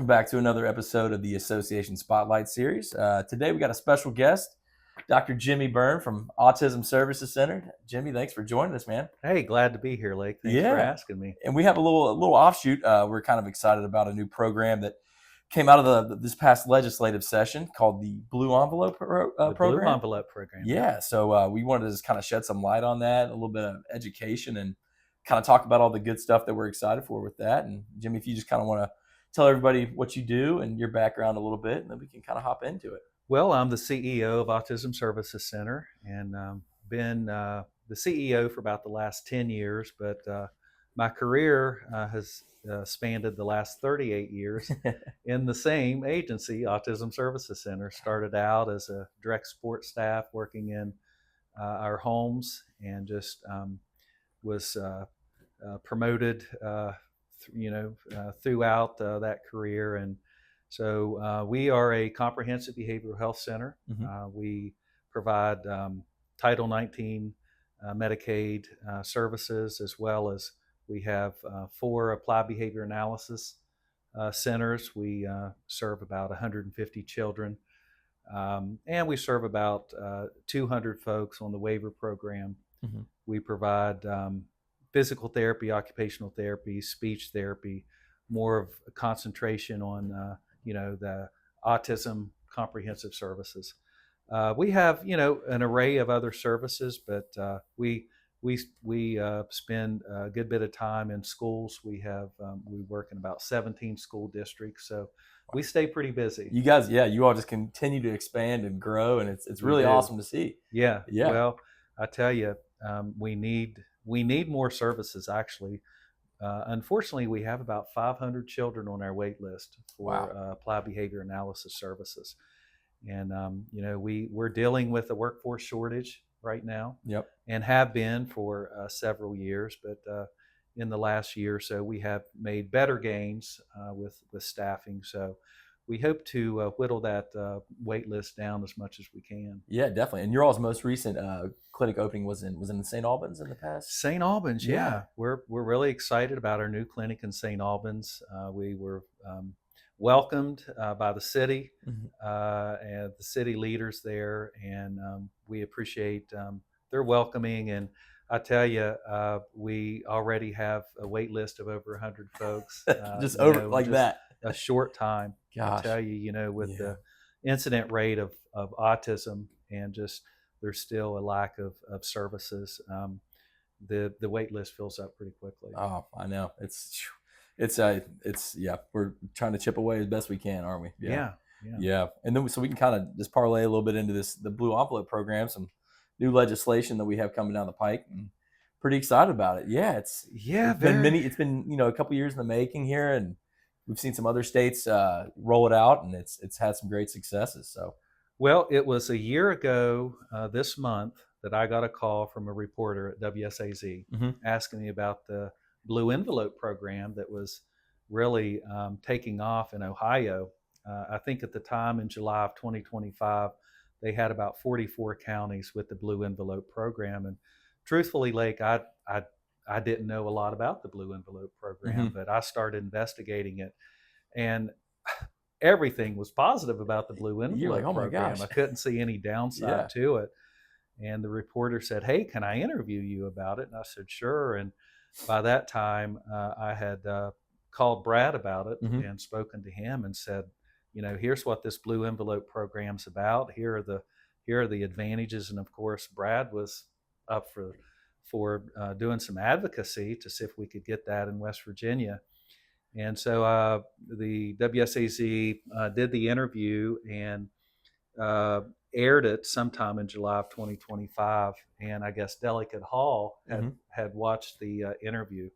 welcome back to another episode of the Association Spotlight Series. Today we got a special guest, Dr. Jimmie Beirne from Autism Services Center. Jimmie, thanks for joining us, man. Hey, glad to be here, Lake. Thanks for asking me. And we have a little offshoot. We're kind of excited about a new program that came out of this past legislative session called the Blue Envelope program. Blue Envelope program. Yeah, so we wanted to just kind of shed some light on that, a little bit of education, and kind of talk about all the good stuff that we're excited for with that. And Jimmie, if you just kind of want to tell everybody what you do and your background a little bit, and then we can kind of hop into it. Well, I'm the CEO of Autism Services Center, and been the CEO for about the last 10 years, but my career has spanned the last 38 years in the same agency, Autism Services Center. Started out as a direct support staff working in our homes, and just was promoted throughout that career. And so we are a comprehensive behavioral health center. Mm-hmm. We provide Title 19 Medicaid services, as well as we have 4 applied behavior analysis centers. We serve about 150 children, and we serve about 200 folks on the waiver program. Mm-hmm. We provide physical therapy, occupational therapy, speech therapy, more of a concentration on the autism comprehensive services. We have an array of other services, but we spend a good bit of time in schools. We work in about 17 school districts, so we stay pretty busy. You guys, you all just continue to expand and grow, and it's really awesome to see. Yeah. Well, I tell you, we need more services, actually. Unfortunately, we have about 500 children on our wait list for applied behavior analysis services. And, we're dealing with a workforce shortage right now. Yep. And have been for several years. But in the last year or so, we have made better gains with staffing. So we hope to whittle that wait list down as much as we can. Yeah, definitely. And your all's most recent clinic opening was in St. Albans in the past? St. Albans, yeah. We're really excited about our new clinic in St. Albans. We were welcomed by the city and the city leaders there, and we appreciate their welcoming. And I tell you, we already have a wait list of over 100 folks. Just that. A short time. Gosh. I tell you, with the incident rate of autism, and just there's still a lack of services. The wait list fills up pretty quickly. Oh, I know. It's we're trying to chip away as best we can, aren't we? Yeah. And then so we can kind of just parlay a little bit into the Blue Envelope program, some new legislation that we have coming down the pike, and pretty excited about it. It's been a couple years in the making here, and we've seen some other states roll it out, and it's had some great successes. So, well, it was a year ago this month that I got a call from a reporter at WSAZ asking me about the Blue Envelope program that was really taking off in Ohio. I think at the time in July of 2025, they had about 44 counties with the Blue Envelope program. And truthfully, Lake, I didn't know a lot about the Blue Envelope program, but I started investigating it, and everything was positive about the Blue Envelope You're like, oh program. my gosh. I couldn't see any downside to it. And the reporter said, "Hey, can I interview you about it?" And I said, "Sure." And by that time, I had called Brad about it and spoken to him and said, here's what this Blue Envelope program's about. Here are the advantages. And of course, Brad was up for doing some advocacy to see if we could get that in West Virginia. And so the WSAZ did the interview and aired it sometime in July of 2025. And I guess Delegate Hall had watched the interview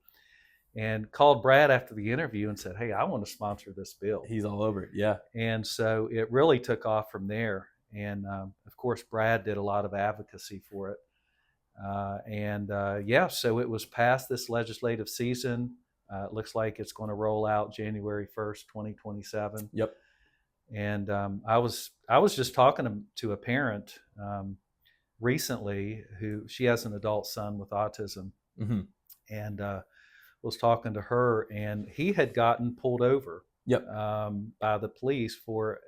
and called Brad after the interview and said, "Hey, I want to sponsor this bill." He's all over it. Yeah. And so it really took off from there. And of course, Brad did a lot of advocacy for it. So it was passed this legislative season. It looks like it's going to roll out January 1st, 2027. Yep. And I was just talking to a parent recently she has an adult son with autism, and was talking to her, and he had gotten pulled over Yep. by the police for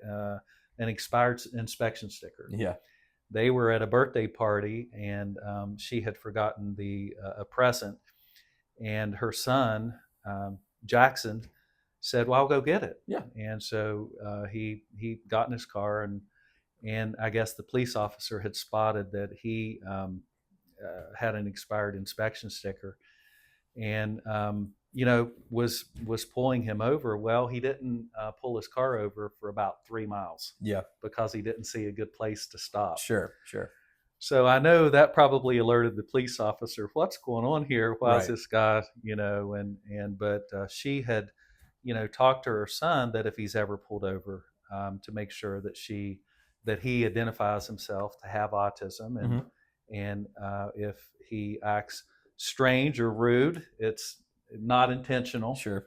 an expired inspection sticker. Yeah. They were at a birthday party, and she had forgotten a present, and her son Jackson said, "Well, I'll go get it." Yeah. And so he got in his car, and I guess the police officer had spotted that he had an expired inspection sticker, and was pulling him over. Well, he didn't pull his car over for about 3 miles. Yeah. Because he didn't see a good place to stop. Sure. So I know that probably alerted the police officer, what's going on here? Why is this guy, but she had, talked to her son that if he's ever pulled over, to make sure that he identifies himself to have autism, and if he acts strange or rude, it's not intentional. Sure.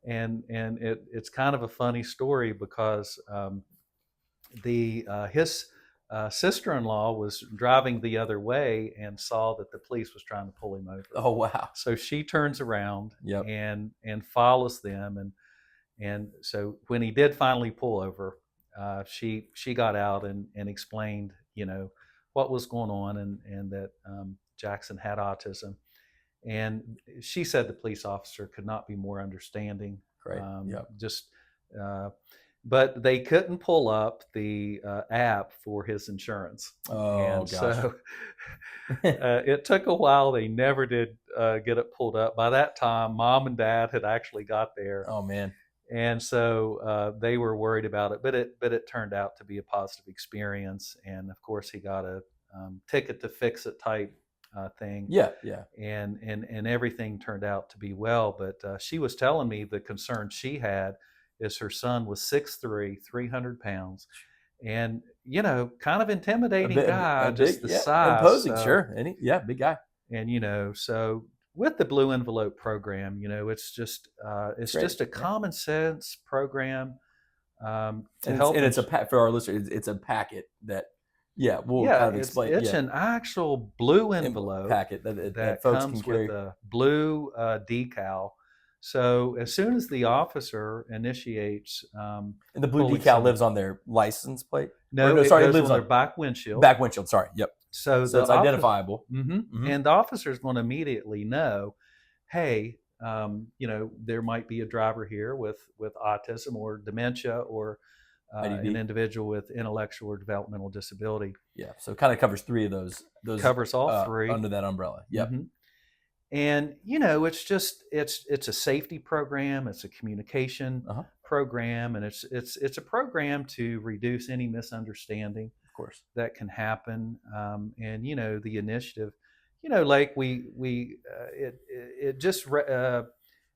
And it's kind of a funny story because his sister-in-law was driving the other way and saw that the police was trying to pull him over. Oh, wow. So she turns around Yep. and follows them, and so when he did finally pull over, she got out and explained what was going on, and that Jackson had autism. And she said the police officer could not be more understanding. Great. But they couldn't pull up the app for his insurance. Oh, and gosh. So it took a while. They never did get it pulled up. By that time, Mom and Dad had actually got there. Oh, man. And so they were worried about it, but it turned out to be a positive experience. And of course, he got a ticket to fix it type thing. Yeah. And everything turned out to be well. But she was telling me the concern she had is her son was 6'3", 300 pounds, and kind of intimidating guy, just the size. Imposing, sure. Big guy. And so with the Blue Envelope program, it's just a common sense program to help. And it's for our listeners, it's a packet that we'll kind of explain. It's an actual blue envelope packet that folks comes can carry with a blue decal. So as soon as the officer initiates, and the blue decal lives on their license plate. No, it lives on their back windshield. Back windshield. Sorry. Yep. So it's identifiable. And the officer is going to immediately know, hey, there might be a driver here with autism or dementia or an individual with intellectual or developmental disability. Yeah. So it kind of covers three of those. Covers all three under that umbrella. Yep. And it's a safety program, it's a communication program, and it's a program to reduce any misunderstanding, of course, that can happen. And the initiative, like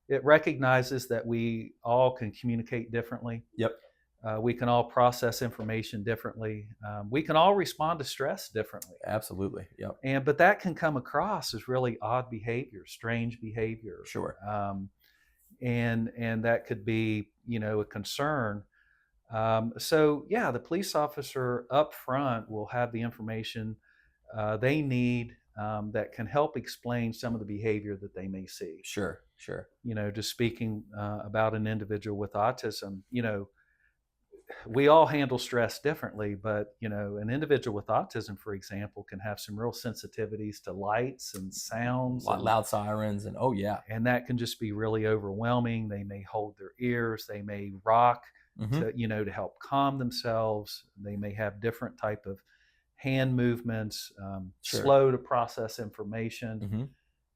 it recognizes that we all can communicate differently. Yep. We can all process information differently. We can all respond to stress differently. Absolutely. Yep. But that can come across as really odd behavior, strange behavior. Sure. And that could be, a concern. So the police officer up front will have the information they need that can help explain some of the behavior that they may see. Sure. Just speaking about an individual with autism, we all handle stress differently, but an individual with autism, for example, can have some real sensitivities to lights and sounds, loud sirens, and and that can just be really overwhelming. They may hold their ears, they may rock to help calm themselves. They may have different type of hand movements, slow to process information.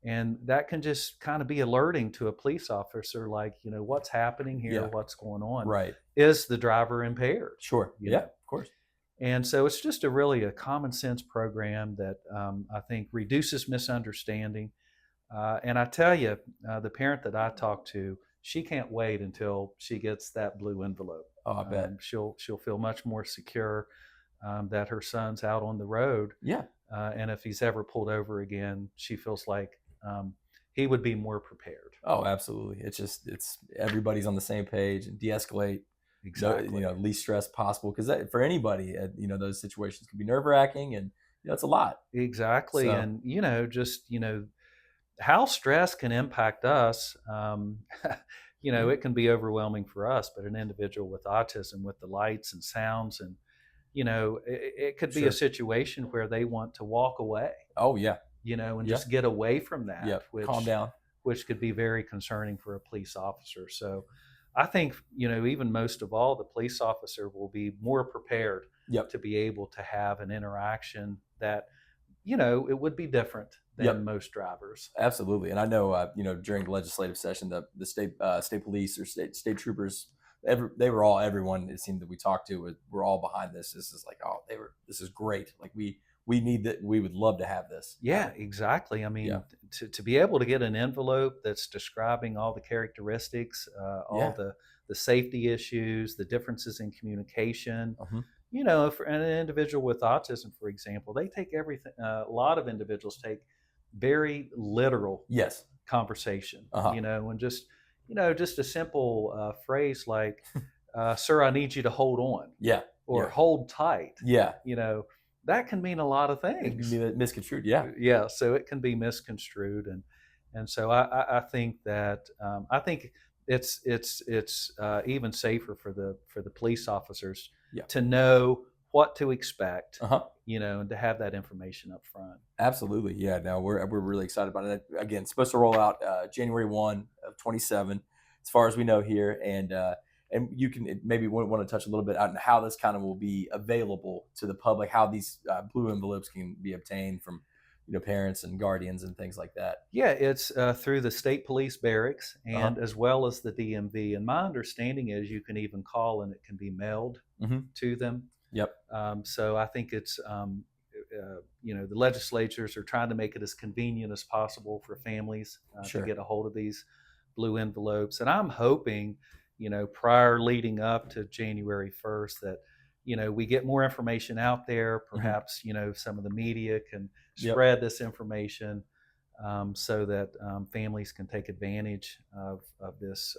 And that can just kind of be alerting to a police officer, like, what's happening here, what's going on. Right. Is the driver impaired? Sure. Of course. And so it's just a common sense program that I think reduces misunderstanding. And I tell you, the parent that I talked to, she can't wait until she gets that blue envelope. Oh, I bet. She'll feel much more secure that her son's out on the road. Yeah. And if he's ever pulled over again, she feels like he would be more prepared. Oh, absolutely. It's everybody's on the same page and de-escalate. Exactly. Least stress possible, because for anybody, those situations can be nerve-wracking, and it's a lot. Exactly. So, and how stress can impact us. you know, it can be overwhelming for us, but an individual with autism, with the lights and sounds, and you know, it could be a situation where they want to walk away. Oh yeah. You know, and just get away from that. Yeah. Calm down. Which could be very concerning for a police officer. So I think, you know, even most of all, the police officer will be more prepared to be able to have an interaction that, you know, it would be different than most drivers. Absolutely. And I know, you know, during the legislative session, the state police or state troopers, everyone it seemed that we talked to, we're all behind this. This is like, this is great. Like we need that. We would love to have this. Yeah, exactly. I mean, to be able to get an envelope that's describing all the characteristics, all the safety issues, the differences in communication. You know, for an individual with autism, for example, they take everything. A lot of individuals take very literal conversation. You know, and just a simple phrase like, "Sir, I need you to hold on." Or hold tight. You know. That can mean a lot of things. It can be misconstrued, yeah. So it can be misconstrued, and so I think that I think it's even safer for the police officers to know what to expect, you know, and to have that information up front. Absolutely, yeah. Now we're really excited about it. Again, it's supposed to roll out January 1 of 27, as far as we know here, and you can maybe want to touch a little bit on how this kind of will be available to the public, how these blue envelopes can be obtained from, you know, parents and guardians and things like that. Yeah, it's through the state police barracks and as well as the DMV. And my understanding is you can even call and it can be mailed to them. So I think it's, you know, the legislatures are trying to make it as convenient as possible for families to get a hold of these blue envelopes. And I'm hoping, you know, leading up to January 1st that, you know, we get more information out there. Perhaps, you know, some of the media can spread this information so that families can take advantage of this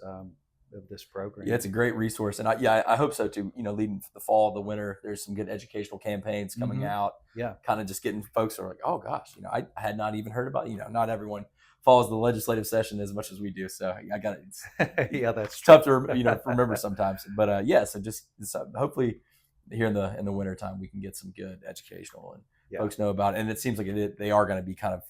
program. Yeah, it's a great resource. And I hope so too. You know, leading the fall, the winter, there's some good educational campaigns coming out. Kind of just getting folks who are like, oh gosh, you know, I had not even heard about, you know, not everyone follows the legislative session as much as we do. So I got it. That's tough to, you know, remember sometimes. But so just hopefully here in the winter time, we can get some good educational and folks know about it. And it seems like they are going to be kind of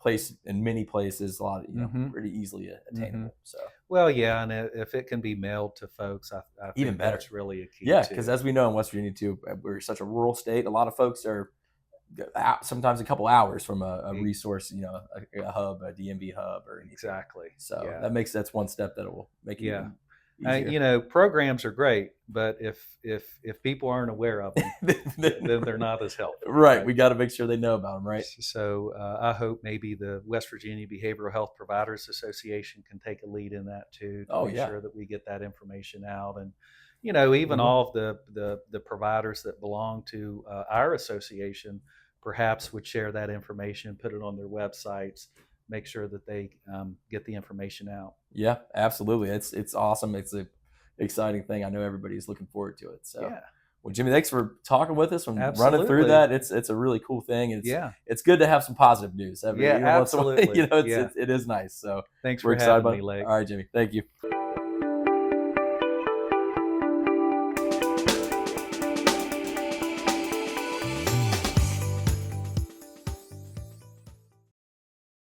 placed in many places, a lot of, you know, pretty easily attainable. So well, yeah, and if it can be mailed to folks, I think even better. That's really a key. Yeah, because as we know in West Virginia too, we're such a rural state. A lot of folks are sometimes a couple hours from a resource, you know, a hub, a DMV hub, or anything. Exactly. So that's one step that will make it easier. You know, programs are great, but if people aren't aware of them, then they're not as helpful. Right. We got to make sure they know about them. Right. So I hope maybe the West Virginia Behavioral Health Providers Association can take a lead in that too. To make sure that we get that information out, and you know, even all of the providers that belong to our association perhaps would share that information, put it on their websites, make sure that they get the information out. Yeah, absolutely. It's awesome. It's an exciting thing. I know everybody's looking forward to it. So, well, Jimmie, thanks for talking with us and running through that. It's a really cool thing. And it's good to have some positive news. Absolutely. You know, it is nice. So thanks for having me, Leg. All right, Jimmie. Thank you.